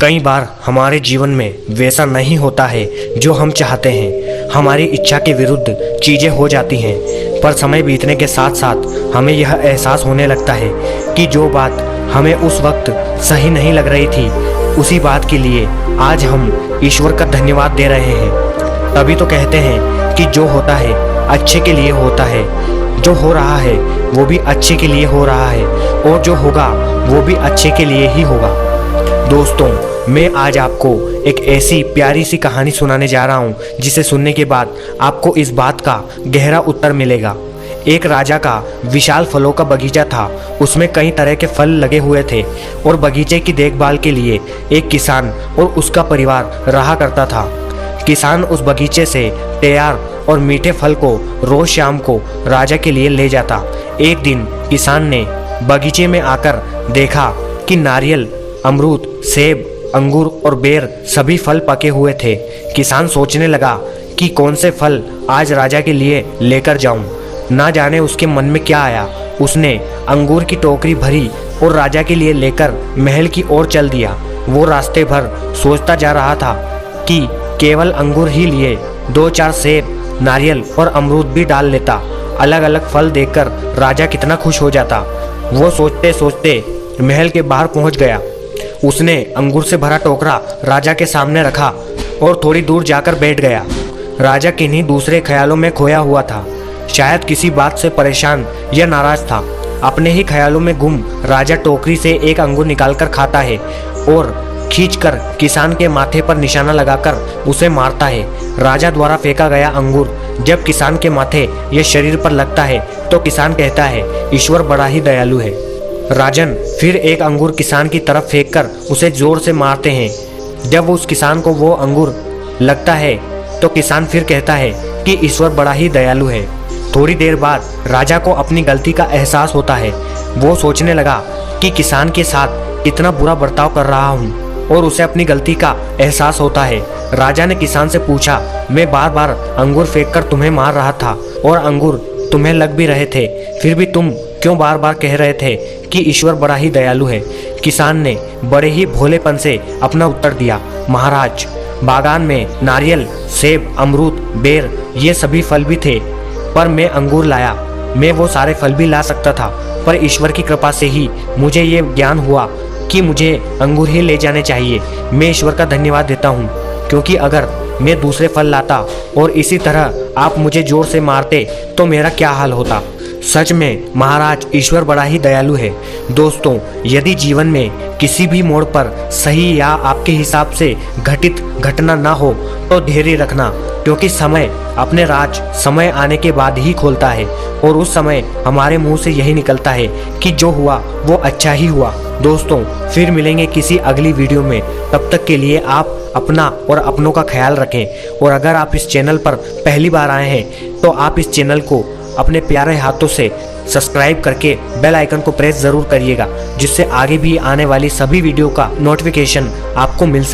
कई बार हमारे जीवन में वैसा नहीं होता है जो हम चाहते हैं। हमारी इच्छा के विरुद्ध चीज़ें हो जाती हैं, पर समय बीतने के साथ साथ हमें यह एहसास होने लगता है कि जो बात हमें उस वक्त सही नहीं लग रही थी, उसी बात के लिए आज हम ईश्वर का धन्यवाद दे रहे हैं। तभी तो कहते हैं कि जो होता है अच्छे के लिए होता है, जो हो रहा है वो भी अच्छे के लिए हो रहा है, और जो होगा वो भी अच्छे के लिए ही होगा। दोस्तों, मैं आज आपको एक ऐसी प्यारी सी कहानी सुनाने जा रहा हूँ जिसे सुनने के बाद आपको इस बात का गहरा उत्तर मिलेगा। एक राजा का विशाल फलों का बगीचा था। उसमें कई तरह के फल लगे हुए थे और बगीचे की देखभाल के लिए एक किसान और उसका परिवार रहा करता था। किसान उस बगीचे से तैयार और मीठे फल को रोज शाम को राजा के लिए ले जाता। एक दिन किसान ने बगीचे में आकर देखा कि नारियल, अमरूद, सेब, अंगूर और बेर सभी फल पके हुए थे। किसान सोचने लगा कि कौन से फल आज राजा के लिए लेकर जाऊं। ना जाने उसके मन में क्या आया। उसने अंगूर की टोकरी भरी और राजा के लिए लेकर महल की ओर चल दिया। वो रास्ते भर सोचता जा रहा था कि केवल अंगूर ही लिए 2-4 सेब, नारियल और अमरूद भी डाल लेता। अलग अलग फल देखकर राजा कितना खुश हो जाता। वो सोचते सोचते महल के बाहर पहुंच गया। उसने अंगूर से भरा टोकरा राजा के सामने रखा और थोड़ी दूर जाकर बैठ गया। राजा किन्हीं दूसरे ख्यालों में खोया हुआ था। शायद किसी बात से परेशान या नाराज था। अपने ही ख्यालों में गुम राजा टोकरी से एक अंगूर निकालकर खाता है और खींचकर किसान के माथे पर निशाना लगाकर उसे मारता है। राजा द्वारा फेंका गया अंगूर जब किसान के माथे या शरीर पर लगता है तो किसान कहता है, ईश्वर बड़ा ही दयालु है। राजन फिर एक अंगूर किसान की तरफ फेंककर उसे जोर से मारते हैं। जब उस किसान को वो अंगूर लगता है तो किसान फिर कहता है कि ईश्वर बड़ा ही दयालु है। थोड़ी देर बाद राजा को अपनी गलती का एहसास होता है। वो सोचने लगा कि किसान के साथ इतना बुरा बर्ताव कर रहा हूँ और उसे अपनी गलती का एहसास होता है। राजा ने किसान से पूछा, मैं बार बार अंगूर फेंककर तुम्हें मार रहा था और अंगूर तुम्हें लग भी रहे थे, फिर भी तुम क्यों बार बार कह रहे थे कि ईश्वर बड़ा ही दयालु है? किसान ने बड़े ही भोलेपन से अपना उत्तर दिया, महाराज, बागान में नारियल, सेब, अमरूद, बेर ये सभी फल भी थे, पर मैं अंगूर लाया। मैं वो सारे फल भी ला सकता था, पर ईश्वर की कृपा से ही मुझे ये ज्ञान हुआ कि मुझे अंगूर ही ले जाने चाहिए। मैं ईश्वर का धन्यवाद देता हूँ, क्योंकि अगर मैं दूसरे फल लाता और इसी तरह आप मुझे जोर से मारते तो मेरा क्या हाल होता। सच में महाराज, ईश्वर बड़ा ही दयालु है। दोस्तों, यदि जीवन में किसी भी मोड़ पर सही या आपके हिसाब से घटित घटना ना हो तो धैर्य रखना, क्योंकि समय अपने राज समय आने के बाद ही खोलता है, और उस समय हमारे मुंह से यही निकलता है कि जो हुआ वो अच्छा ही हुआ। दोस्तों, फिर मिलेंगे किसी अगली वीडियो में। तब तक के लिए आप अपना और अपनों का ख्याल रखें। और अगर आप इस चैनल पर पहली बार आए हैं तो आप इस चैनल को अपने प्यारे हाथों से सब्सक्राइब करके बेल आइकन को प्रेस ज़रूर करिएगा, जिससे आगे भी आने वाली सभी वीडियो का नोटिफिकेशन आपको मिल सके।